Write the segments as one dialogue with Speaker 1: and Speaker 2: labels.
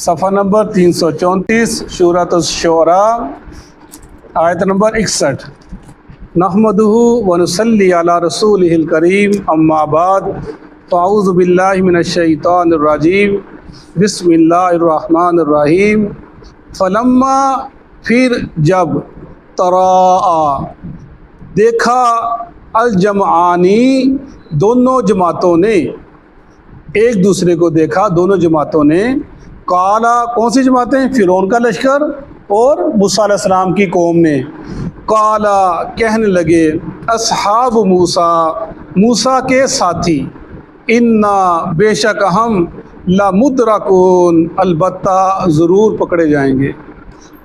Speaker 1: صفحہ نمبر 334 سورۃ الشعراء آیت نمبر 61۔ نحمدہ ونصلی علی رسولہ الکریم، اما بعد، فاعوذ باللہ من الشیطان الرجیم، بسم اللہ الرحمن الرحیم۔ فلما، پھر جب، تراءا، دیکھا، الجمعانی، دونوں جماعتوں نے، ایک دوسرے کو دیکھا دونوں جماعتوں نے، قالا، کون سی جماعتیں؟ فرعون کا لشکر اور موسیٰ علیہ السلام کی قوم نے، قالا، کہنے لگے، اصحاب موسیٰ، موسیٰ کے ساتھی، انا، بے شک ہم، لمدرکون، البتہ ضرور پکڑے جائیں گے۔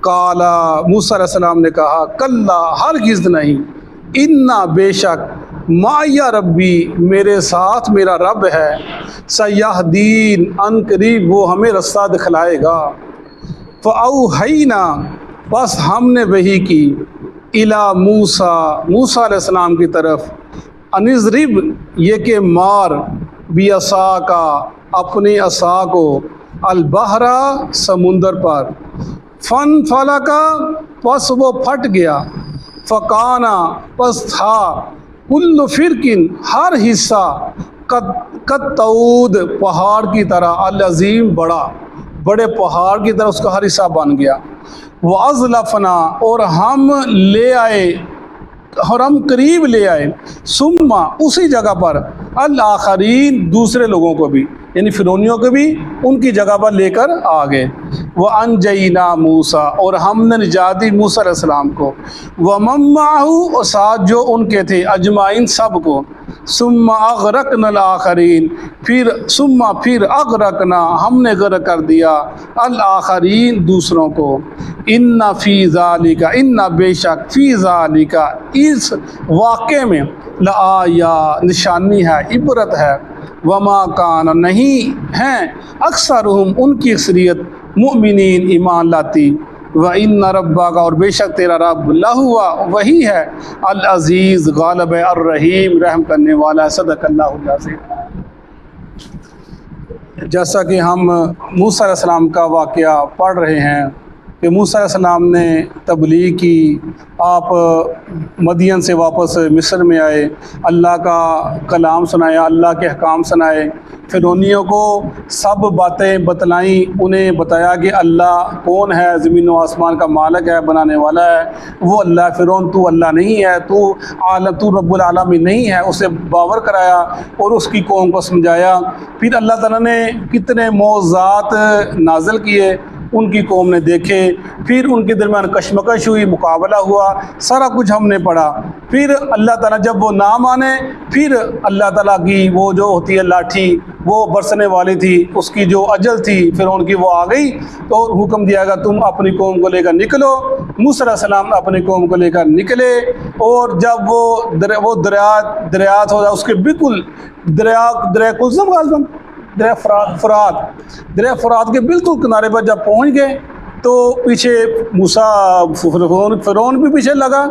Speaker 1: قالا، موسیٰ علیہ السلام نے کہا، کلا، ہرگز نہیں، انا، بے شک، معی ربی، میرے ساتھ میرا رب ہے، سیہدین، ان قریب وہ ہمیں رستہ دکھلائے گا۔ فاوحینا، بس ہم نے وحی کی، الی موسیٰ، موسیٰ علیہ السلام کی طرف، ان اضرب، یہ کہ مار، بعصاک، اپنی عصا کو، البحر، سمندر پر، فانفلق، پس وہ پھٹ گیا، فکانا، پس تھا، کل فرقن، ہر حصہ، کالطود، پہاڑ کی طرح، العظیم، بڑے پہاڑ کی طرح اس کا ہر حصہ بن گیا۔ وَأَزْلَفْنَا، اور ہم لے آئے، اور ہم قریب لے آئے، ثم، اسی جگہ پر، الآخرین، دوسرے لوگوں کو بھی، یعنی فرعونیوں کو بھی ان کی جگہ پر لے کر آ گئے۔ وَأَنْجَيْنَا مُوسَىٰ، اور ہم نے نجات دی موسیٰ علیہ السلام کو، وَمَن مَّعَهُ، اور ساتھ جو ان کے تھے، اجمعین، سب کو، ثم اغرقنا الآخرین، پھر اغرقنا، ہم نے غرق کر دیا، الآخرین، دوسروں کو۔ ان فی ذالک، ان، بے شک، فی ذالک، اس واقعے میں، لآیا، نشانی ہے، عبرت ہے، وما کان، نہیں ہیں، اکثرہم، ان کی اکثریت، مؤمنین، ایمان لاتی، وَإِنَّ رَبَّكَ، اور بے شک تیرا رب، لَهُوَ، وہی ہے، العزیز، غالب ہے، الرحیم، رحم کرنے والا ہے۔ صدق اللہ العظیم۔ جیسا کہ ہم موسیٰ علیہ السلام کا واقعہ پڑھ رہے ہیں کہ موسیٰ علیہ السلام نے تبلیغ کی، آپ مدین سے واپس مصر میں آئے، اللہ کا کلام سنایا، اللہ کے احکام سنائے، فرعونیوں کو سب باتیں بتلائیں، انہیں بتایا کہ اللہ کون ہے، زمین و آسمان کا مالک ہے، بنانے والا ہے، وہ اللہ، فرعون تو اللہ نہیں ہے، تو رب العالمین نہیں ہے، اسے باور کرایا اور اس کی قوم کو سمجھایا۔ پھر اللہ تعالیٰ نے کتنے معجزات نازل کیے، ان کی قوم نے دیکھے، پھر ان کے درمیان کشمکش ہوئی، مقابلہ ہوا، سارا کچھ ہم نے پڑھا۔ پھر اللہ تعالیٰ جب وہ نہ مانے، پھر اللہ تعالیٰ کی وہ جو ہوتی ہے لاٹھی، وہ برسنے والی تھی، اس کی جو اجل تھی فرعون کی، وہ آ گئی، تو حکم دیا گیا تم اپنی قوم کو لے کر نکلو۔ موسیٰ علیہ السلام اپنی قوم کو لے کر نکلے، اور جب وہ دریا ہو جائے، اس کے بالکل دریا فرات کے بالکل کنارے پر جب پہنچ گئے تو پیچھے فرعون بھی پیچھے لگا۔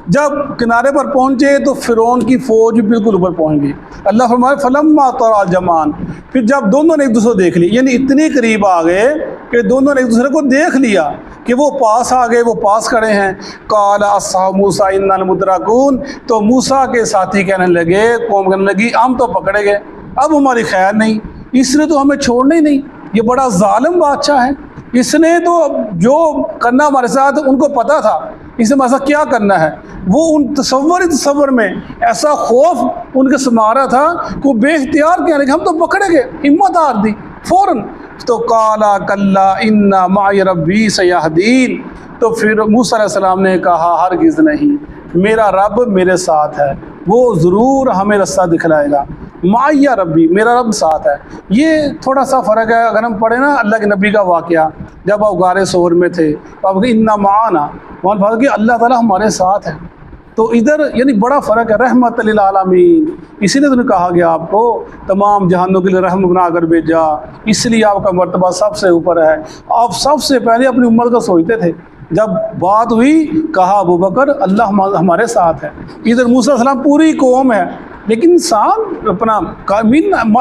Speaker 1: جب کنارے پر پہنچے تو فرعون کی فوج بھی بالکل اوپر پہنچ گئی۔ اللہ فرمائے فلما طرا الجمعان، پھر جب دونوں نے ایک دوسرے کو دیکھ لی، یعنی اتنی قریب آ گئے کہ دونوں نے ایک دوسرے کو دیکھ لیا کہ وہ پاس آ گئے، وہ پاس کھڑے ہیں۔ قال اصحاب موسیٰ انا لمدرکون، تو موسیٰ کے ساتھی کہنے لگے، قوم کہنے لگی، ہم تو پکڑے گئے، اب ہماری خیر نہیں، اس نے تو ہمیں چھوڑنا ہی نہیں، یہ بڑا ظالم بادشاہ ہے، اس نے تو جو کرنا ہمارے ساتھ ان کو پتہ تھا، اس نے ہمارے ساتھ کیا کرنا ہے۔ وہ ان تصور میں ایسا خوف ان کے سما رہا تھا کہ وہ بے اختیار کہنے لگے، ہم تو پکڑے گئے، ہمت ہار دی فوراً۔ تو قالا کلا ان معی ربی سیہدین، تو پھر موسیٰ علیہ السلام نے کہا، ہرگز نہیں، میرا رب میرے ساتھ ہے، وہ ضرور ہمیں رستہ دکھلائے گا۔ معی ربی، میرا رب ساتھ ہے۔ یہ تھوڑا سا فرق ہے، اگر ہم پڑھیں نا اللہ کے نبی کا واقعہ، جب آپ غار ثور میں تھے، آپ کہ انا معانا، وہاں بات کہ اللہ تعالیٰ ہمارے ساتھ ہے، تو ادھر یعنی بڑا فرق ہے، رحمت للعالمین، اسی لیے تو نے کہا گیا آپ کو تمام جہانوں کے لیے رحم بنا کر بھیجا، اس لیے آپ کا مرتبہ سب سے اوپر ہے۔ آپ سب سے پہلے اپنی امت کو سوچتے تھے، جب بات ہوئی کہا ابوبکر اللہ ہمارے ساتھ ہے۔ ادھر موسیٰ علیہ السلام پوری قوم ہے، لیکن انسان اپنا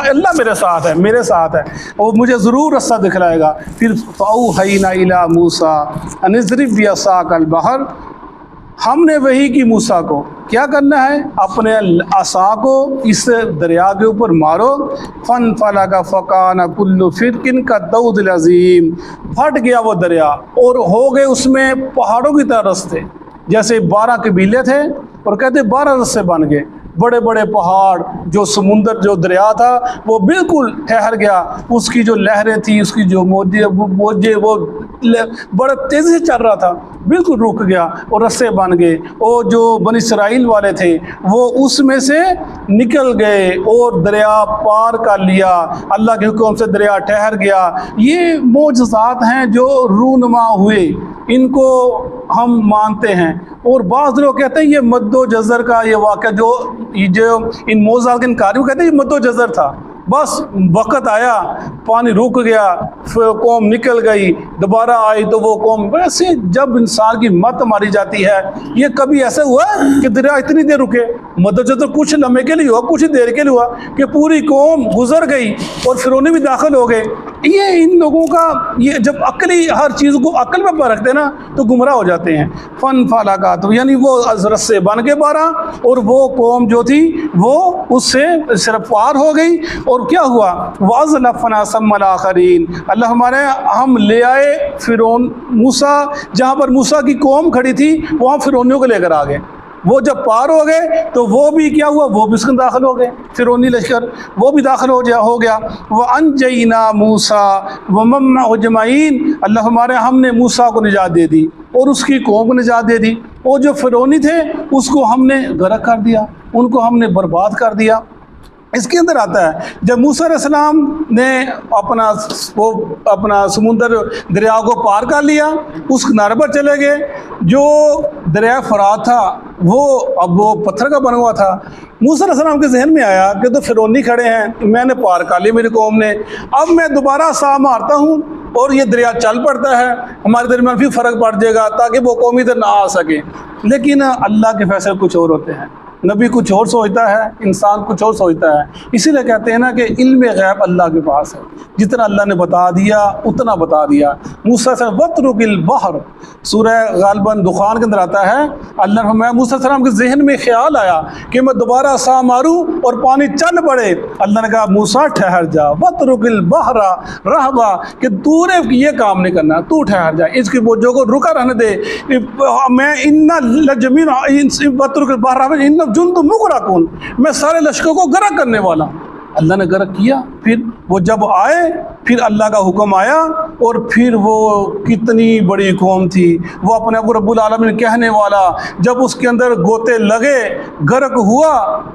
Speaker 1: اللہ میرے ساتھ ہے، میرے ساتھ ہے، وہ مجھے ضرور رستہ دکھلائے گا۔ پھر فَأَوْحَيْنَا إِلَىٰ مُوسَىٰ أَنِ اضْرِب بِعَصَاكَ الْبَحْرَ، ہم نے وحی کی موسیٰ کو کیا کرنا ہے، اپنے عصا کو اس دریا کے اوپر مارو، فَانْفَلَقَ فَكَانَ كُلُّ فِرْقٍ كَالطَّوْدِ الْعَظِيمِ، پھٹ گیا وہ دریا اور ہو گئے اس میں پہاڑوں کی طرح رستے، جیسے 12 قبیلے تھے اور کہتے 12 رستے بن گئے، بڑے بڑے پہاڑ، جو سمندر جو دریا تھا وہ بالکل ٹھہر گیا، اس کی جو لہریں تھیں، اس کی جو موجے وہ بڑے تیزی سے چل رہا تھا، بالکل رک گیا اور رستے بن گئے، اور جو بنی اسرائیل والے تھے وہ اس میں سے نکل گئے اور دریا پار کر لیا، اللہ کے حکم سے دریا ٹھہر گیا۔ یہ معجزات ہیں جو رونما ہوئے، ان کو ہم مانتے ہیں۔ اور بعض لوگ کہتے ہیں یہ مد و جزر کا یہ واقعہ جو ان معجزات کے انکاری وہ کہتے ہیں یہ مد و جزر تھا، بس وقت آیا پانی رک گیا، پھر قوم نکل گئی، دوبارہ آئی تو وہ قوم، ویسے جب انسان کی مت ماری جاتی ہے، یہ کبھی ایسا ہوا کہ دریا اتنی دیر رکے؟ مد جزر کچھ لمحے کے لیے ہوا، کچھ دیر کے لیے ہوا کہ پوری قوم گزر گئی اور فرعونی بھی داخل ہو گئے۔ یہ ان لوگوں کا یہ جب عقلی ہر چیز کو عقل میں پرکھتے ہیں نا تو گمراہ ہو جاتے ہیں۔ فن فلاکات، یعنی وہ رسے بن کے 12 اور وہ قوم جو تھی وہ اس سے صرف پار ہو گئی، اور کیا ہوا، وَأَزْلَفْنَا ثَمَّ الْآخَرِينَ، اللہ ہمارے ہم لے آئے فرعون موسیٰ، جہاں پر موسیٰ کی قوم کھڑی تھی وہاں فرعونیوں کو لے کر آ گئے، وہ جب پار ہو گئے تو وہ بھی کیا ہوا، وہ بھی اس میں داخل ہو گئے، فرعونی لشکر وہ بھی داخل ہو گیا۔ وَأَنْجَيْنَا مُوسَىٰ وَمَن مَّعَهُ أَجْمَعِينَ، اللہ ہمارے ہم نے موسیٰ کو نجات دے دی اور اس کی قوم کو نجات دے دی، اور جو فرعونی تھے اس کو ہم نے غرق کر دیا، ان کو ہم نے برباد کر دیا۔ اس کے اندر آتا ہے جب موسیٰ علیہ السلام نے اپنا سمندر دریا کو پار کر لیا، اس کنارے پر چلے گئے، جو دریا فرات تھا اب وہ پتھر کا بنا ہوا تھا۔ موسیٰ علیہ السلام کے ذہن میں آیا کہ تو فرعونی کھڑے ہیں، میں نے پار کر لی میری قوم نے، اب میں دوبارہ عصا مارتا ہوں اور یہ دریا چل پڑتا ہے، ہمارے درمیان بھی فرق پڑ جائے گا تاکہ وہ قوم ادھر نہ آ سکے۔ لیکن اللہ کے فیصلے کچھ اور ہوتے ہیں، نبی کچھ اور سوچتا ہے، انسان کچھ اور سوچتا ہے، اسی لیے کہتے ہیں نا کہ علم غیب اللہ کے پاس ہے، جتنا اللہ نے بتا دیا اتنا بتا دیا۔ موسیٰ سے وَاتْرُكِ الْبَحْرَ، سورہ غالباً دخان کے اندر آتا ہے، اللہ نے فرمایا موسیٰ علیہ السلام کے ذہن میں خیال آیا کہ میں دوبارہ عصا ماروں اور پانی چل پڑے، اللہ نے کہا موسیٰ ٹھہر جا، وَاتْرُكِ الْبَحْرَ رَهْوًا، کہ تو نے یہ کام نہیں کرنا، تو ٹھہر جا، اس کی بوجھوں کو رکا رہنے دے، میں وَاتْرُكِ الْبَحْرَ جند مغرقون، میں سارے لشکروں کو غرق کرنے والا ہوں۔ اللہ نے غرق کیا، پھر وہ جب آئے پھر اللہ کا حکم آیا، اور پھر وہ کتنی بڑی قوم تھی، وہ اپنے آپ کو رب العالمین کہنے والا، جب اس کے اندر گوتے لگے غرق ہوا،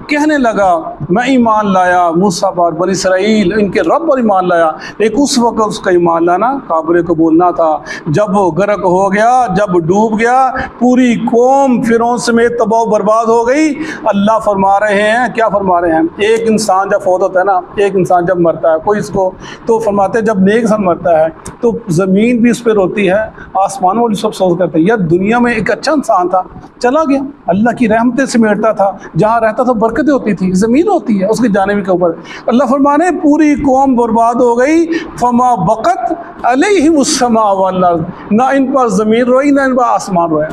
Speaker 1: کہنے لگا میں ایمان لایا موسیٰ پر، بنی اسرائیل ان کے رب پر ایمان لایا، لیکن اس وقت اس کا ایمان لانا قابل قبول نہ تھا۔ جب وہ غرق ہو گیا، جب ڈوب گیا، پوری قوم فرعون سمیت تباہ و برباد ہو گئی۔ اللہ فرما رہے ہیں، کیا فرما رہے ہیں، ایک انسان جب فوت ہوتا ہے نا، ایک انسان جب مرتا ہے کوئی اس کو تو فرماتے ہیں جب نیک انسان مرتا ہے تو زمین بھی اس پہ روتی ہے، آسمانوں والی سب سوچ کرتے ہیں یار دنیا میں ایک اچھا انسان تھا چلا گیا، اللہ کی رحمتیں سمیٹتا تھا، جہاں رہتا تھا برکتیں ہوتی تھی، زمین ہوتی ہے اس کے جانب کے اوپر۔ اللہ فرمانے پوری قوم برباد ہو گئی، فما بقت علیہم السماء والارض، نہ ان پر زمین روئی نہ ان پر آسمان رویا،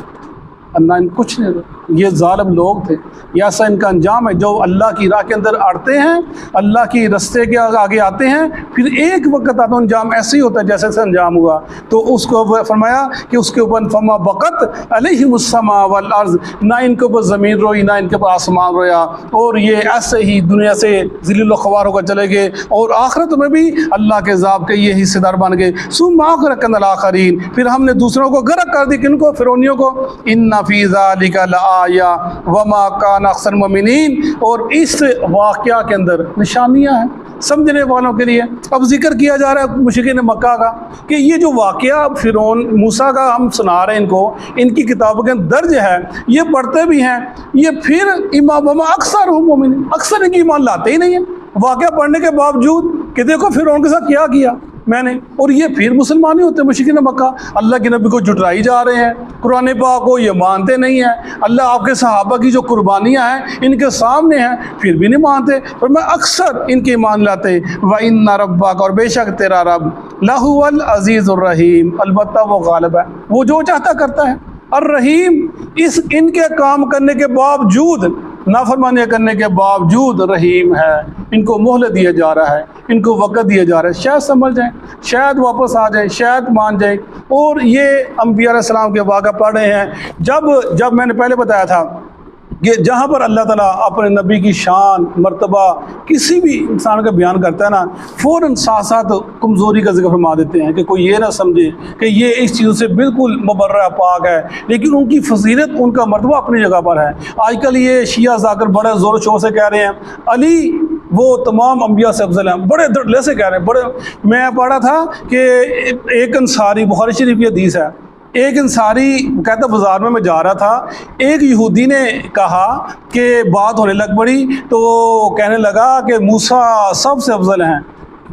Speaker 1: اللہ ان کچھ نہیں رویا۔ یہ ظالم لوگ تھے، یہ ایسا ان کا انجام ہے جو اللہ کی راہ کے اندر اڑتے ہیں، اللہ کی رستے کے آگے آتے ہیں، پھر ایک وقت آتا ہے انجام ایسے ہی ہوتا ہے جیسے انجام ہوا۔ تو اس کو فرمایا کہ اس کے اوپر فما بقت علیہم السماء والارض، نہ ان کے اوپر زمین روئی نہ ان کے اوپر آسمان رویا، اور یہ ایسے ہی دنیا سے ذلیل و خوار ہو کر چلے گئے، اور آخرت میں بھی اللہ کے عذاب کے یہ حصے دار بن گئے۔ ثم اغرقنا الآخرین، پھر ہم نے دوسروں کو غرق کر دی، کن کو، فرعونیوں کو۔ ان فی ذلک لآیہ وما کان اکثر مومنین، اور اس واقعہ کے اندر نشانیاں ہیں سمجھنے والوں کے لیے۔ اب ذکر کیا جا رہا ہے مشرکین مکہ کا کہ یہ جو واقعہ فرعون موسیٰ کا ہم سنا رہے ہیں، ان کو ان کی کتابوں کے اندر درج ہے، یہ پڑھتے بھی ہیں، یہ پھر امام وما اکثر مومنین، اکثر ان کی ایمان لاتے ہی نہیں ہیں، واقعہ پڑھنے کے باوجود کہ دیکھو فرعون کے ساتھ کیا کیا، میں نے، اور یہ پھر مسلمان نہیں ہوتے مشرکین مکہ، اللہ کے نبی کو جھٹلائی جا رہے ہیں، قرآن پاک کو یہ مانتے نہیں ہیں، اللہ آپ کے صحابہ کی جو قربانیاں ہیں ان کے سامنے ہیں پھر بھی نہیں مانتے، اور میں اکثر ان کے ایمان لاتے وَإِنَّ رَبَّكَ، اور بے شک تیرا رب لَهُوَ الْعَزِيزُ الرَّحِيمُ، البتہ وہ غالب ہے، وہ جو چاہتا کرتا ہے، الرحیم، ان کے کام کرنے کے باوجود، نافرمانی کرنے کے باوجود رحیم ہے، ان کو مہلت دیا جا رہا ہے، ان کو وقت دیا جا رہا ہے، شاید سمجھ جائیں، شاید واپس آ جائیں، شاید مان جائیں۔ اور یہ انبیاء علیہ السلام کے واقعہ پڑھ رہے ہیں، جب میں نے پہلے بتایا تھا کہ جہاں پر اللہ تعالیٰ اپنے نبی کی شان مرتبہ کسی بھی انسان کا بیان کرتا ہے نا، فوراً ساتھ ساتھ کمزوری کا ذکر فرما دیتے ہیں کہ کوئی یہ نہ سمجھے کہ یہ اس چیزوں سے بالکل مبرہ پاک ہے، لیکن ان کی فضیلت، ان کا مرتبہ اپنی جگہ پر ہے۔ آج کل یہ شیعہ ذاکر بڑے زور و شور سے کہہ رہے ہیں علی وہ تمام انبیاء سے افضل ہیں، بڑے دھڑلے سے کہہ رہے ہیں، بڑے، میں پڑھا تھا کہ ایک انصاری، بخاری شریف کی حدیث ہے، ایک انصاری کہتا بازار میں جا رہا تھا، ایک یہودی نے کہا کہ بات ہونے لگ پڑی تو کہنے لگا کہ موسیٰ سب سے افضل ہیں،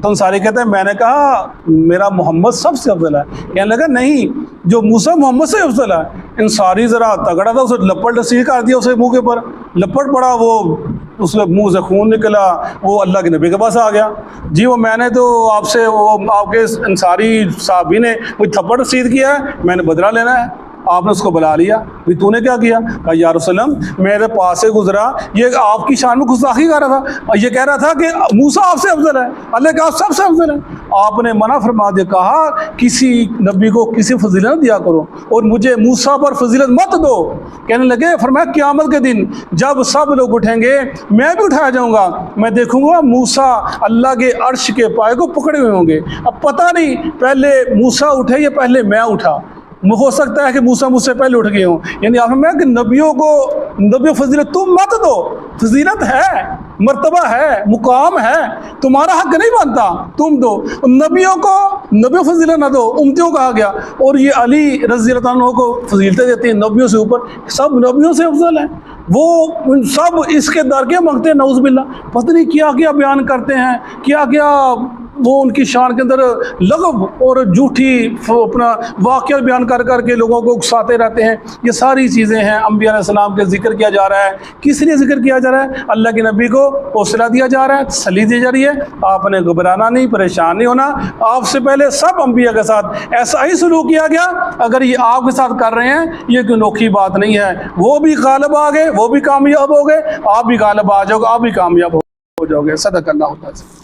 Speaker 1: تو انصاری کہتا ہے میں نے کہا میرا محمد سب سے افضل ہے، کہنے لگا نہیں، جو موسیٰ محمد سے افضل ہے۔ انصاری ذرا تگڑا تھا، اسے لپڑ ڈسی کر دیا، اسے منہ کے اوپر لپڑ پڑا، وہ اس کے منہ سے خون نکلا، وہ اللہ کے نبی کے پاس آ گیا، جی وہ میں نے تو آپ سے، وہ آپ کے انصاری صحابی نے کوئی تھپڑ رسید کیا ہے، میں نے بدلہ لینا ہے۔ آپ نے اس کو بلا لیا، بھی تو نے کیا کیا؟ کہا یا رسول اللہ میرے پاس سے گزرا، یہ آپ کی شان میں گستاخی کر رہا تھا، اور یہ کہہ رہا تھا کہ موسیٰ آپ سے افضل ہے، اللہ کہا سب سے افضل ہے۔ آپ نے منع فرما دیا، کہا کسی نبی کو کسی فضیلت نہ دیا کرو، اور مجھے موسیٰ پر فضیلت مت دو۔ کہنے لگے، فرمایا قیامت کے دن جب سب لوگ اٹھیں گے میں بھی اٹھایا جاؤں گا، میں دیکھوں گا موسیٰ اللہ کے عرش کے پائے کو پکڑے ہوئے ہوں گے، اب پتہ نہیں پہلے موسیٰ اٹھے یا پہلے میں اٹھا، ہو سکتا ہے کہ موسیٰ مجھ سے پہلے اٹھ گئے ہوں، یعنی آپ میں کہ نبیوں فضیلت تم مت دو، فضیلت ہے، مرتبہ ہے، مقام ہے، تمہارا حق نہیں بنتا، تم دو، نبیوں فضیلت نہ دو، امتیوں کہا گیا، اور یہ علی رضی اللہ عنہ کو فضیلتیں دیتے ہیں نبیوں سے اوپر، سب نبیوں سے افضل ہیں، وہ سب اس کے درجے مانگتے ہیں، نعوذ باللہ، پتہ نہیں کیا کیا بیان کرتے ہیں، کیا کیا وہ ان کی شان کے اندر لغو اور جھوٹی اپنا واقعہ بیان کر کے لوگوں کو اکساتے رہتے ہیں۔ یہ ساری چیزیں ہیں، انبیاء علیہ السلام کے ذکر کیا جا رہا ہے، کس لیے ذکر کیا جا رہا ہے؟ اللہ کے نبی کو حوصلہ دیا جا رہا ہے، تسلی دی جا رہی ہے، آپ نے گھبرانا نہیں، پریشان نہیں ہونا، آپ سے پہلے سب انبیاء کے ساتھ ایسا ہی سلوک کیا گیا، اگر یہ آپ کے ساتھ کر رہے ہیں یہ کوئی انوکھی بات نہیں ہے، وہ بھی غالب آ گئے، وہ بھی کامیاب ہو گئے، آپ بھی غالب آ جاؤ گے، آپ بھی کامیاب ہو جاؤ گے۔ صدق اللہ العظیم۔